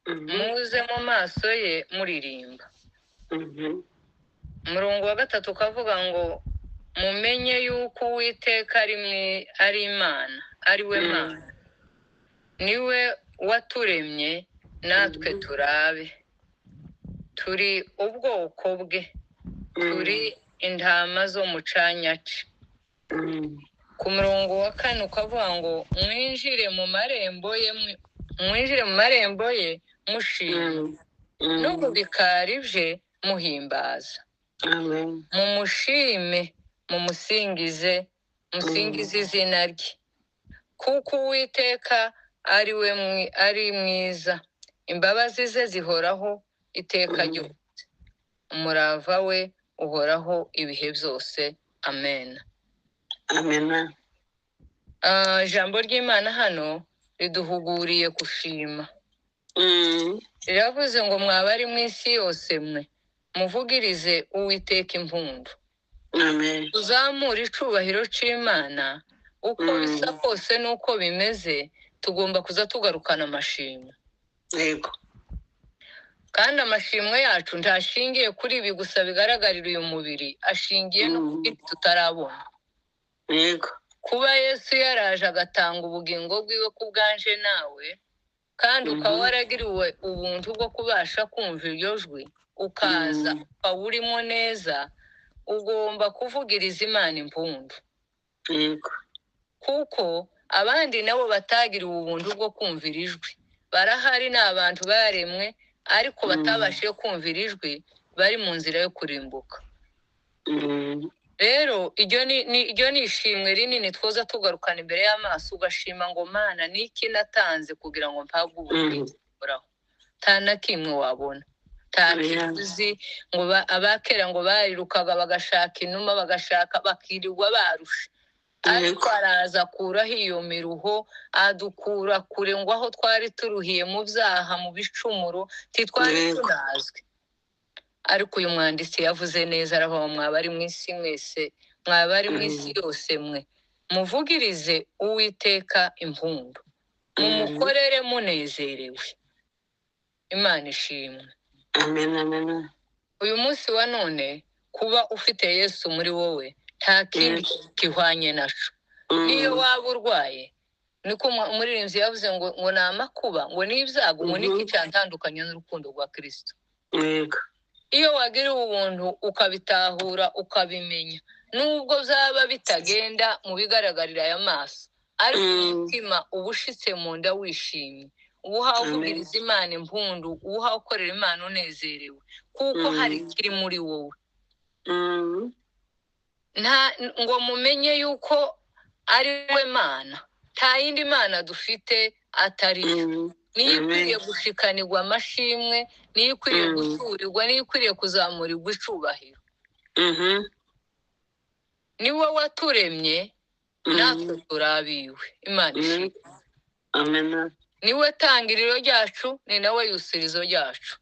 muze mu maso ye muririmba. Umurongo wa 3 ukavuga ngo mumenye yuko Uwiteka ari Imana, ari we Mana. Niwe waturemye natwe turabe. Turi ubwoko bwe. Turi intama zo mu canyaci. Ku murongo wa 4 ukavuga ngo mwinjire mu marembo ye mushima. No mu bikari bye muhimbaza. Mumushime, mumusingize izina rye. Kuko Uwiteka ari mwiza, imbabazi ze zihoraho iteka ryose. Umurava we uhoraho ibihe byose. Amen. Amen. Ijambo ry'Imana hano riduhuguriye gushima. Riravuze ngo mwabari mu isi yose mwe muvugirize Uwiteka impundu. Amen. Tuzamure icubahiro c'Imana. Uko bisa kose nuko bimeze, tugomba kuza tugarukana amashimwe. Yego. Kandi amashimwe yacu ntashingiye kuri ibi gusa bigaragarira uyu mubiri, ashingiye no ku bindi tutarabona. Yego. Kuba Yesu yaraje agatanga ubugingo bwiwe ku bwanje nawe, kandi ukaba waragiriwe ubuntu bwo kubasha kumva iryo jwi, ukaza ukaba urimo neza, ugomba kuvugiriza Imana impundu. Yego. Kuko abandi nabo batagiriwe ubuntu bwo kumvira ijwi. Barahari ni abantu baremwe ariko batabashije kumvira ijwi, bari mu nzira yo kurimbuka. Rero iryo ni ishimwe rinini twoza tugarukana imbere y'amaso, ugashima ngo Mana niki natanze kugira ngo mpabwe ubugingo buhoraho. Nta na kimwe wabona. Nta kibuzi ngo abakera ngo barirukaga bagashaka inuma bakirirwa barusha. Ariko araza akuraho iyo miruho, adukura kure ngo aho twari turuhiye mu byaha, mu bicumuro, titwari tunazwe. Ariko uyu mwanditsi yavuze neza, aravuga mwabari mu isi mwese, mwabari mu isi yose mwe muvugirize Uwiteka impundu, mumukorere munezerewe. Imana ishimwe. Amen. Amen. Uyu munsi wa none kuba ufite Yesu muri wowe nta kindi gihwanye naco. Niyo waba urwaye, niko umuririmbyi yavuze ngo ni amakuba, ngo ni ibyago, ngo niki cyatandukanye n'urukundo rwa Kristo. Yego. Iyo wagiriwe ubuntu ukabitahura ukabimenya, nubwo byaba bitagenda mu bigaragarira aya maso, ariko umutima uba ushitse mu nda wishimye, uha uvugiriza Imana impundu, uha ukorera Imana unezerewe, kuko hari ikiri muri wowe. Ngo mumenye yuko ari we Mana, nta yindi Mana dufite atari yo. Niyo ikwiriye gushikanirwa amashimwe, niyo ikwiriye guturirwa, niyo ikwiriye kuzamurirwa icubahiro. Ni wowe waturemye natwe turabiwe. Imana ishimwe. Amen. Ni we tangiriro ryacu, ni nawe yusirizo ryacu.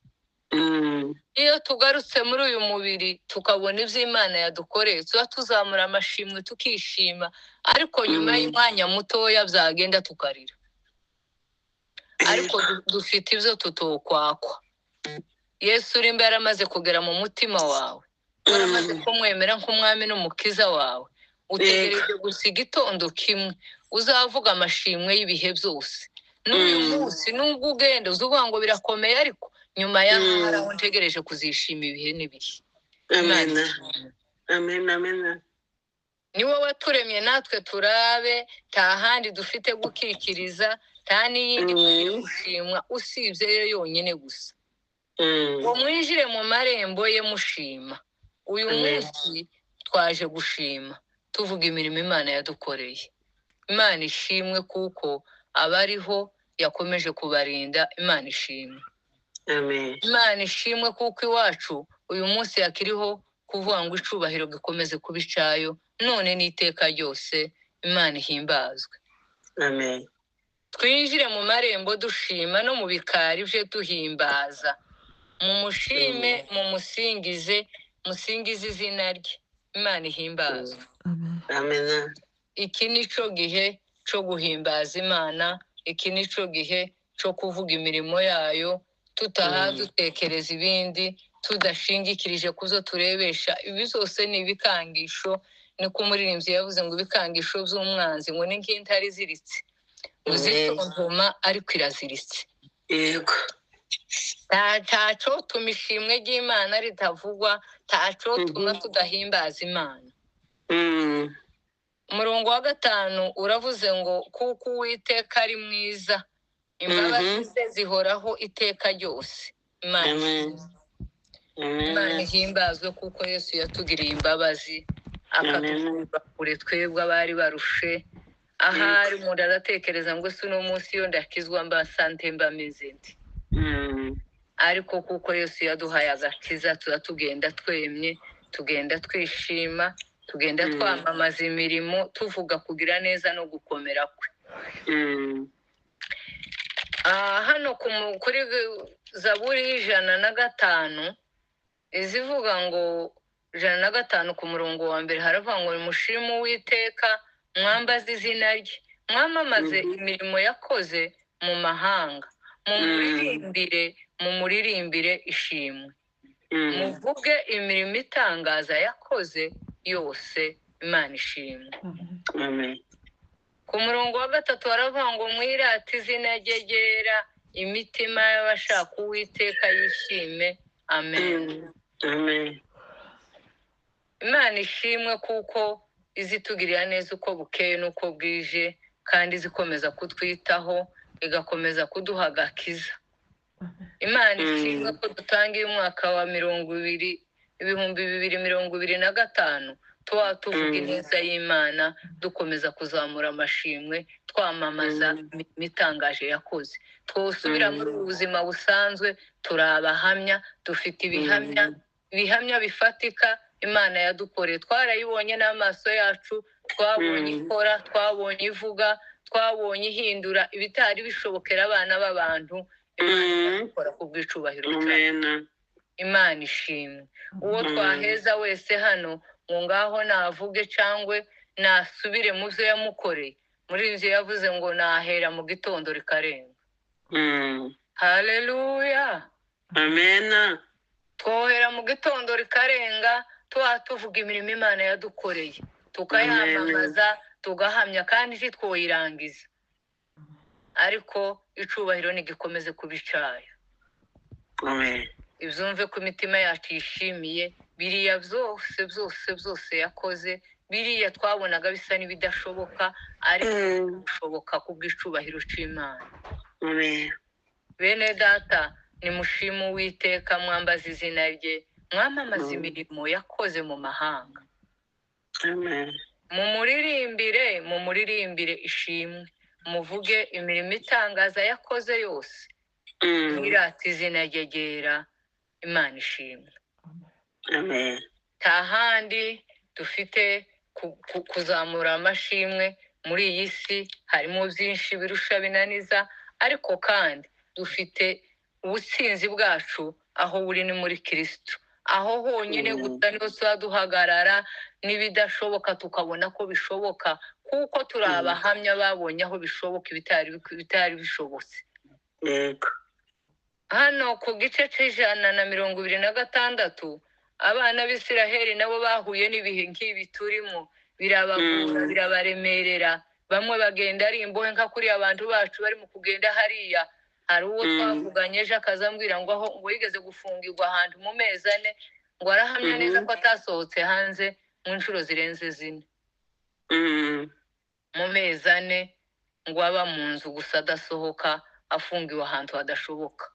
Iyo tugarutse muri uyu mubiri tukabona ibyo Imana yadukoreye, tuba tuzamura amashimwe tukishima, ariko nyuma y'umwanya mutoya byagenda tukarira. Ariko dufite ibyo tutokwakwa. Yesu uri imbere amaze kugera mu mutima wawe, waramaze kumwemera nk'umwami n'umukiza wawe, utegereje gusa igitondo kimwe uzavuga amashimwe y'ibihe byose. N'uyu munsi nubwo ugenda uzuvuga ngo birakomeye, ariko nyuma y'aho hari aho ntegereje kuzishima ibihe n'ibihe. Amen. Amen. Amen. Ni wowe waturemye natwe turabe, nta handi dufite gukikiriza, nta n'iyindi gushimwa usibye yo yonyine gusa. Ngo mwinjire mu marembo ye mushima. Uyu munsi twaje gushima, tuvuga imirimo Imana yadukoreye. Imana ishimwe kuko abariho yakomeje kubarinda. Imana ishimwe. Amen. Imana ishimwe kuko iwacu uyu munsi yakiriho kuvuga ngo icubahiro gikomeze kuba icayo none n'iteka ryose. Imana ihimbazwe. Amen. Twinjire mu marembo dushima, no mu bikari bye duhimbaza. Mumushime, mumusingize, musingize izina rye. Imana ihimbazwe. Amen. Iki nico gihe cyo guhimbaza Imana, iki nico gihe cyo kuvuga imirimo yayo, tutaha dutekereza ibindi tudashingikirije kuzo turebesha. Ibi zose ni ibikangisho, niko umuririmbyi yavuze ngo ibikangisho by'umwanzi ngo ni nk'intare iziritse, ngo zitontoma ariko iraziritse. Yego. Taco tuma ishimwe ry'Imana ritavugwa, taco tuma tudahimbaza Imana. Umurongo wa 5 uravuze ngo kuko Uwiteka ari mwiza, imbabazi ze zihoraho iteka ryose. Imana ihimbazwe kuko Yesu yatugiriye imbabazi akatuvura kure twebwe abari barushe. Ahari umuntu aratekereza ngo ese uno munsi iyo ndakizwa mba sante mba meze nde? Ariko kuko Yesu yaduhaye agakiza tugenda twemye, tugenda twishima, tugenda twamamaza imirimo, tuvuga kugira neza no gukomera kwe. Hano kuri Zaburi 105 izivuga ngo 105 ku murongo wa mbere haravuga ngo mushime Uwiteka, mwambaze izina rye, mwamamaze imirimo yakoze mu mahanga, mumuririmbire ishimwe, muvuge imirimo itangaza yakoze yose, Imana ishimwe. Ku murongo wa 3 haravuga ngo mwirate izina rye ryera, imitima y'abashaka Uwiteka yishime. Amen. Imana ishimwe kuko izitugirira neza uko bukeye n'uko bwije, kandi zikomeza kutwitaho, igakomeza kuduha agakiza. Imana ishimwe ko dutangiye umwaka wa 2025 tuvuga ineza y'Imana, dukomeza kuzamura amashimwe, twamamaza imitangaje yakoze. Twosubira muri ubuzima busanzwe turabahamya, dufite ibihamya bifatika Imana yadukoreye, twarayibonye n'amaso yacu, twabonye ikora, twabonye ivuga, twabonye ihindura ibitari bishobokera abana b'abantu. Imana ikora ku bw'icubahiro cyayo. Imana ishimwe. Uwo twaheza wese hano ngo ngaho navuge cyangwa nasubire mu byo yamukoreye. Muri ivyo yavuze ngo nahera mu gitondo rikarenga. Haleluya. Amen. Twohera mu gitondo rikarenga tuvuga imirimo Imana yadukoreye, tukayamamaza, tugahamya, kandi ntitwoyirangiza. Ariko icubahiro nigikomeze kubicayo. Amen. Ivyumve ko imitima yacu yishimiye biriya byose yakoze, biriya twabonaga bisa n'ibidashoboka, ariko bishoboka kubw'icubahiro c'Imana. Amen. Bene data, nimushime Uwiteka, mwambaze izina rye, mwamamaza imirimo yakoze mu mahanga. Amen. Mumuririmbire ishimwe, muvuge imirimo itangaza yakoze yose, mwirate izina rye ryera, Imana ishimwe. Amen. Tahandi dufite kuzamura amashimwe. Muri iyi si harimo byinshi birusha binaniza, ariko kandi dufite ubutsinzi bwacu aho buri ni muri Kristo. Aho honyine gusa niho duhagarara, n'ibidashoboka tukabona ko bishoboka, kuko turi abahamya babonye aho bishoboka ibitari bishobotse. Yego. Hano ku gice c'126 abana b'Isiraheli nabo bahuye n'ibihe nk'ibi turimo, birabagora, birabaremerera. Bamwe bagenda ari imbohe nka kuri abantu bacu bari mu kugenda hariya. Hari uwo twavuganye ejo akazambwira ngo aho ngo yigeze gufungirwa ahantu mu mezi 4, ngo arahamya neza ko atasohotse hanze mu nshuro zirenze 4. Mu mezi 4 ngo aba mu nzu gusa adasohoka, afungiwe ahantu hadashoboka.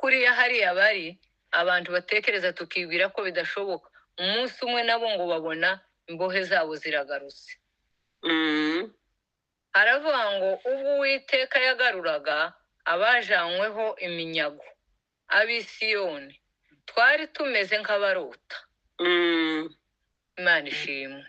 Kuriya hariya bari abantu batekereza tukibwira ko bidashoboka, umunsi umwe nabo ngo babona imbohe zabo ziragarutse. Haravuga ngo ubwo Uwiteka yagaruraga abajanyweho iminyago, ab'Isiyoni, twari tumeze nk'abarota. Imana ishimwe.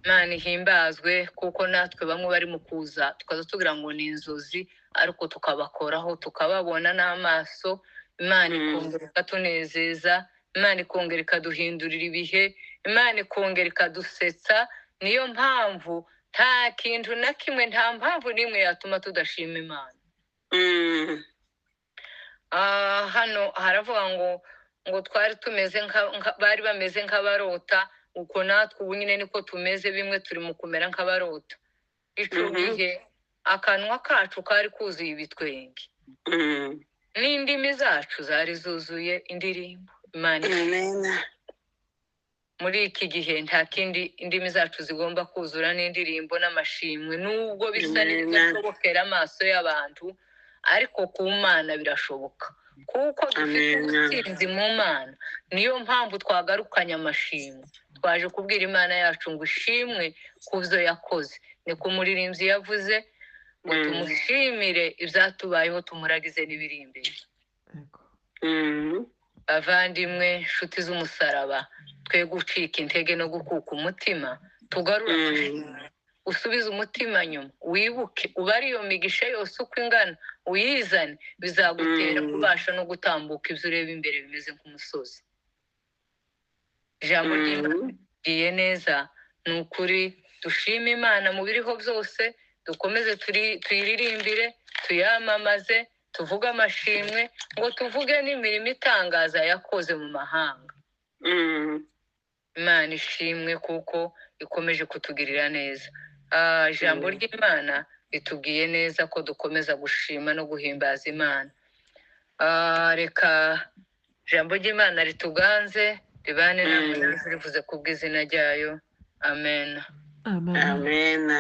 Imana ihimbazwe kuko natwe bamwe bari mu kuza tukaza tugira ngo ni inzozi, ariko tukabakoraho tukababona n'amaso. Imana ikongera ikatunezeza, Imana ikongera ikaduhindurira ibihe, Imana ikongera ikadusetsa. Niyo mpamvu nta kintu na kimwe, nta mpamvu n'imwe yatuma tudashima Imana. hano haravuga ngo twari tumeze bari bameze nk'abarota uko natwe ubu nyine niko tumeze bimwe turi mu kumera nk'abarota ico gihe akanwa kacu kari kuzuye ibitwenge n'indimi zacu zari zuzuye indirimbo Imana muri iki gihe nta kindi indimi zacu zigomba kuzura n'indirimbo n'amashimwe nubwo bisa n'ibidashobokera amaso y'abantu ariko ku Mana birashoboka kuko dufite ubutsinzi mu Mana niyo mpamvu twagarukanye amashimwe twaje kubwira Imana yacu ngo ishimwe kubyo yakoze ni ku muririmbyi yavuze ngo tumushimire ibyatubayeho tumuragize n'ibiri imbere bavandimwe nshuti z'umusaraba twe gucika intege no gukuka umutima tugarura amashimwe usubize umutima nyuma wibuke ubare iyo migisha yose uko ingana uyizane bizagutera kubasha no gutambuka ibyo ureba imbere bimeze nk'umusozi ijambo ry'igiye neza ni ukuri dushima Imana mu biriho byose dukomeze tuyiririmbire tuyamamaze tuvuge amashimwe ngo tuvuge n'imirimo itangaza yakoze mu mahanga Imana ishimwe kuko ikomeje kutugirira neza ijambo ry'Imana ritubwiye neza ko dukomeza gushima no guhimbaza Imana reka ijambo ry'Imana rituganze ribane namwe rivuze kubw'izina ryayo amen amen